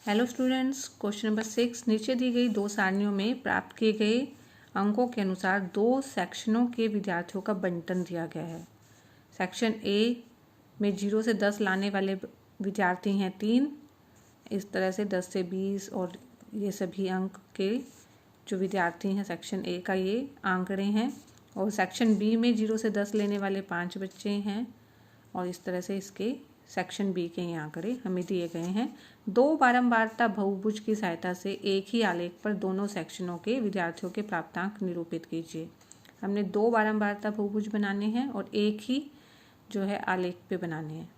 Hello students, question number 6। नीचे दी गई दो सारणियों में प्राप्त किए गए अंकों के अनुसार दो सेक्शनों के विद्यार्थियों का बंटन दिया गया है। सेक्शन ए में 0 से 10 लाने वाले विद्यार्थी हैं 3, इस तरह से 10 से 20 और ये सभी अंक के जो विद्यार्थी हैं सेक्शन ए का ये आंकड़े हैं। और सेक्शन बी में 0 से 10 लेने वाले 5 बच्चे हैं और इस तरह से इसके सेक्शन बी के ये आंकड़े हमें दिए गए हैं। दो बारंबारता बहुभुज की सहायता से एक ही आलेख पर दोनों सेक्शनों के विद्यार्थियों के प्राप्तांक निरूपित कीजिए। हमने दो बारंबारता बहुभुज बनाने हैं और एक ही जो है आलेख पे बनाने हैं।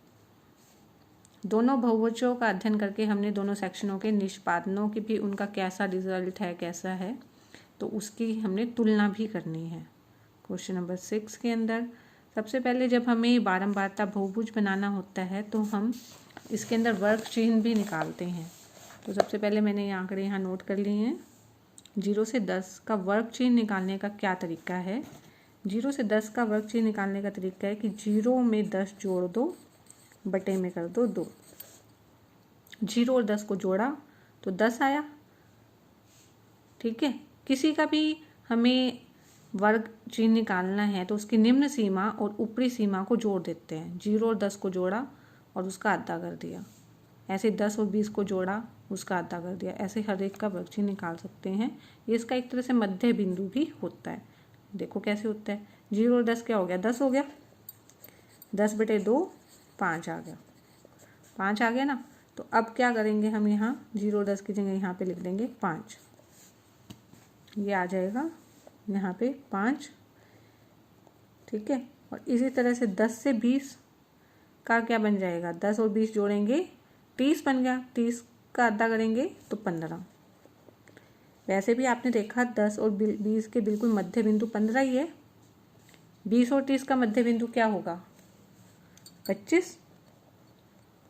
दोनों बहुभुजों का अध्ययन करके हमने दोनों सेक्शनों के निष्पादनों की भी उनका कैसा रिजल्ट है, कैसा है, तो उसकी हमने तुलना भी करनी है। क्वेश्चन नंबर 6 के अंदर सबसे पहले जब हमें बारंबारता बहुभुज बनाना होता है तो हम इसके अंदर वर्ग चिन्ह भी निकालते हैं। तो सबसे पहले मैंने ये आंकड़े यहाँ नोट कर लिए हैं। 0 से 10 का वर्ग चिन्ह निकालने का क्या तरीका है? 0 से 10 का वर्ग चिन्ह निकालने का तरीका है कि 0 में 10 जोड़ दो, बटे में कर दो 2। 0 और 10 को जोड़ा तो 10 आया। ठीक है, किसी का भी हमें वर्ग चिन्ह निकालना है तो उसकी निम्न सीमा और ऊपरी सीमा को जोड़ देते हैं। 0 और 10 को जोड़ा और उसका आधा कर दिया, ऐसे 10 और 20 को जोड़ा, उसका आधा कर दिया, ऐसे हर एक का वर्ग चिन्ह निकाल सकते हैं। ये इसका एक तरह से मध्य बिंदु भी होता है। देखो कैसे होता है। 0 और 10 क्या हो गया? 10 हो गया। 10 बटे 2 5 आ गया। 5 आ गया ना। तो अब क्या करेंगे हम, यहाँ 0 और 10 की जगह यहाँ पे लिख देंगे 5। ये आ जाएगा यहाँ पे 5। ठीक है, और इसी तरह से 10 से 20 का क्या बन जाएगा? 10 और 20 जोड़ेंगे 30 बन गया। 30 का आधा करेंगे तो 15। वैसे भी आपने देखा 10 और 20 के बिल्कुल मध्य बिंदु 15 ही है। 20 और 30 का मध्य बिंदु क्या होगा? 25।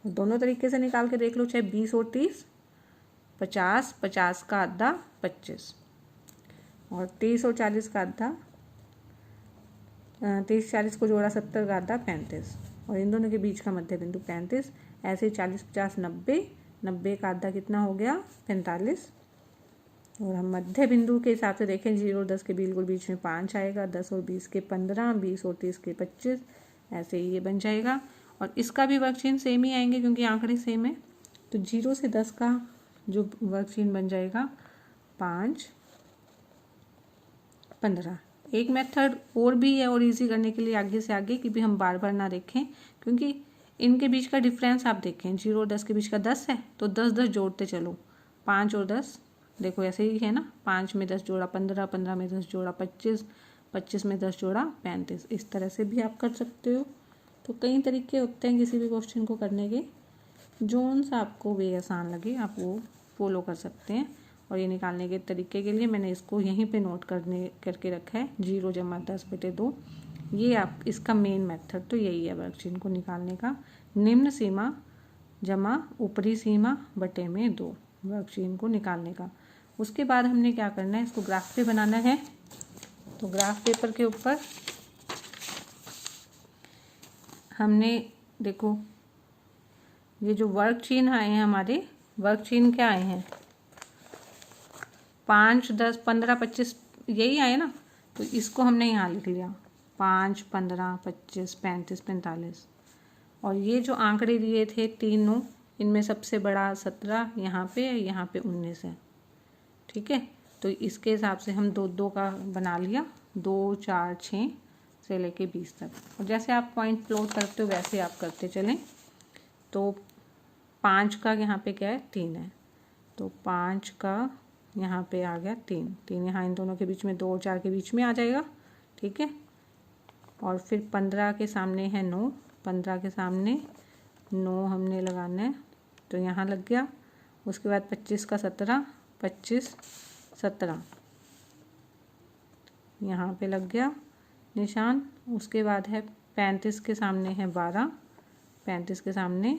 दोनों तरीके से निकाल के देख लो, चाहे 20 और 30। 50, 50 का आधा 25 और 30 और 40 का आधा 30-40 को जोड़ा 70 का आधा 35 और इन दोनों के बीच का मध्य बिंदु 35। ऐसे 40-50 90, 90 का आधा कितना हो गया? 45। और हम मध्य बिंदु के हिसाब से देखें, 0 और 10 के बिल्कुल बीच में 5 आएगा, 10 और 20 के 15, 20 और 30 के 25, ऐसे ही ये बन जाएगा। और इसका भी वर्ग चिन्ह सेम ही आएंगे क्योंकि आंकड़े सेम है। तो 0 से 10 का जो वर्ग चिन्ह बन जाएगा 5, 15। एक मेथड और भी है और इजी करने के लिए आगे से आगे कि भी हम बार बार ना देखें, क्योंकि इनके बीच का डिफरेंस आप देखें। 0 और 10 के बीच का 10 है तो 10-10 जोड़ते चलो। 5 और 10 देखो ऐसे ही है ना। 5 में 10 जोड़ा 15, 15 में 10 जोड़ा 25, 25 में 10 जोड़ा 35। इस तरह से भी आप कर सकते हो। तो कई तरीके होते हैं किसी भी क्वेश्चन को करने के। जोन सा आपको वे आसान लगे आप वो फॉलो कर सकते हैं। और ये निकालने के तरीके के लिए मैंने इसको यहीं पे नोट करके रखा है। 0 जमा 10 बटे 2। ये आप इसका मेन मेथड तो यही है वर्ग चिन्ह को निकालने का। निम्न सीमा जमा ऊपरी सीमा बटे में 2 वर्ग चिन्ह को निकालने का। उसके बाद हमने क्या करना है, इसको ग्राफ पे बनाना है। तो ग्राफ पेपर के ऊपर हमने देखो ये जो वर्ग चिन्ह आए हैं, हमारे वर्ग चिन्ह क्या आए हैं? 5, 10, 15, 25 यही आए ना। तो इसको हमने यहाँ लिख लिया 5, 15, 25, 35, 45। और ये जो आंकड़े दिए थे तीनों, इनमें सबसे बड़ा 17 यहाँ पे 19 है। ठीक है, तो इसके हिसाब से हम 2-2 का बना लिया। 2, 4, 6 से लेके 20 तक। और जैसे आप पॉइंट प्लॉट करते हो वैसे आप करते चलें। तो 5 का यहाँ पे क्या है? 3 है। तो 5 का यहाँ पे आ गया 3, 3 यहाँ इन दोनों के बीच में 2 और 4 के बीच में आ जाएगा। ठीक है, और फिर 15 के सामने है 9, 15 के सामने 9 हमने लगाना है तो यहाँ लग गया। उसके बाद 25 का 17, 25, 17 यहाँ पे लग गया निशान। उसके बाद है 35 के सामने है 12, 35 के सामने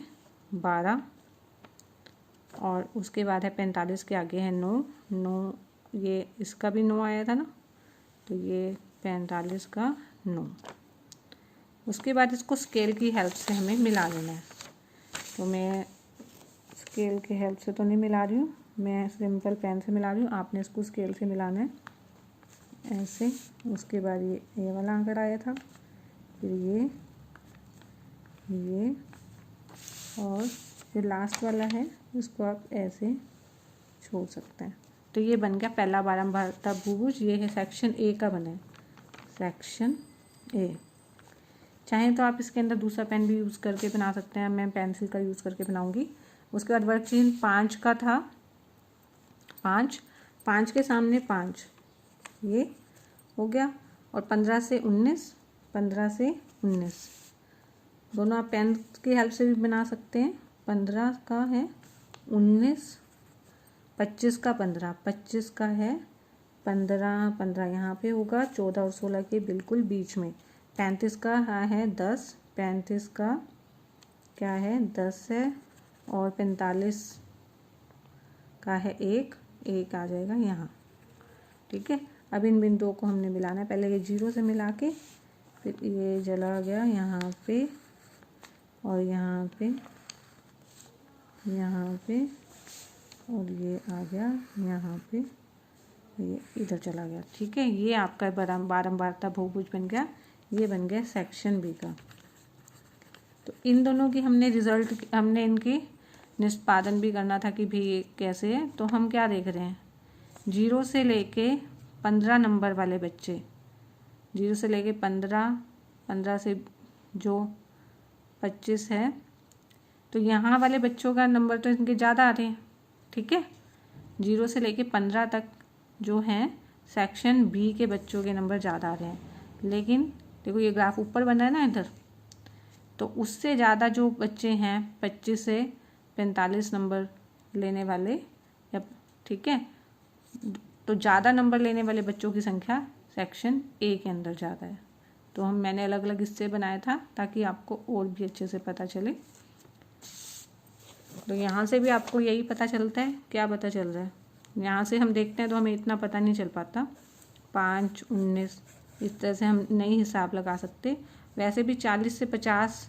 12 और उसके बाद है 45 के आगे है 9, 9 ये इसका भी 9 आया था ना, तो ये 45 का 9। उसके बाद इसको स्केल की हेल्प से हमें मिला लेना है। तो मैं स्केल के हेल्प से तो नहीं मिला रही हूँ, मैं सिंपल पेन से मिला रही हूँ। आपने इसको स्केल से मिलाना है ऐसे। उसके बाद ये वाला आंकड़ा आया था, फिर ये और जो लास्ट वाला है इसको आप ऐसे छोड़ सकते हैं। तो ये बन गया पहला बारंबारता बहुभुज। ये है सेक्शन ए का बना है, सेक्शन ए। चाहें तो आप इसके अंदर दूसरा पेन भी यूज़ करके बना सकते हैं, मैं पेंसिल का यूज़ करके बनाऊंगी। उसके बाद वर्कशीट 5 का था, 5 के सामने 5 ये हो गया, और 15 से 19 दोनों आप पेन की हेल्प से भी बना सकते हैं। 15 का है 19, 25 का 15, 25 का है 15 यहाँ पे होगा, 14 और 16 के बिल्कुल बीच में। 35 का है 10, 35 का क्या है 10 है, और 45 का है 1 आ जाएगा यहाँ। ठीक है, अब इन बिंदुओं को हमने मिलाना है। पहले ये 0 से मिला के, फिर ये चला गया यहाँ पे, और यहाँ पे, और ये आ गया यहाँ पे, ये इधर चला गया। ठीक है, ये आपका बारंबारता बहुभुज बन गया। ये बन गया सेक्शन बी का। तो इन दोनों की हमने इनकी निष्पादन भी करना था कि भी ये कैसे है। तो हम क्या देख रहे हैं, 0 से लेके 15 नंबर वाले बच्चे, 0 से लेके 15 से जो 25 है, तो यहाँ वाले बच्चों का नंबर तो इनके ज़्यादा आ रहे हैं। ठीक है, 0 से लेके 15 तक जो हैं सेक्शन बी के बच्चों के नंबर ज़्यादा आ रहे हैं। लेकिन देखो ये ग्राफ ऊपर बना है ना इधर, तो उससे ज़्यादा जो बच्चे हैं 25 से 45 नंबर लेने वाले, या ठीक है, तो ज़्यादा नंबर लेने वाले बच्चों की संख्या सेक्शन ए के अंदर ज़्यादा है। तो मैंने अलग अलग हिस्से बनाया था ताकि आपको और भी अच्छे से पता चले। तो यहाँ से भी आपको यही पता चलता है, क्या पता चल रहा है, यहाँ से हम देखते हैं तो हमें इतना पता नहीं चल पाता। 5, 19 इस तरह से हम नहीं हिसाब लगा सकते। वैसे भी 40 से 50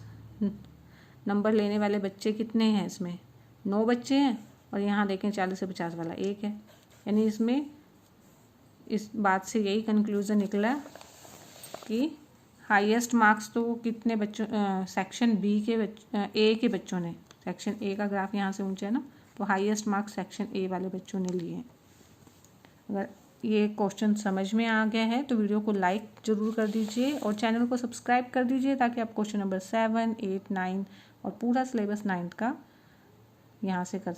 नंबर लेने वाले बच्चे कितने हैं, इसमें 9 बच्चे हैं, और यहाँ देखें 40 से 50 वाला 1 है। यानी इसमें इस बात से यही कंक्लूज़न निकला कि हाईएस्ट मार्क्स तो कितने बच्चों सेक्शन बी के ए के बच्चों ने, सेक्शन ए का ग्राफ यहाँ से ऊंचा है ना, तो हाईएस्ट मार्क्स सेक्शन ए वाले बच्चों ने लिए हैं। अगर ये क्वेश्चन समझ में आ गया है तो वीडियो को लाइक ज़रूर कर दीजिए और चैनल को सब्सक्राइब कर दीजिए, ताकि आप क्वेश्चन नंबर 7, 8, 9 और पूरा सिलेबस 9th का यहाँ से कर सकें।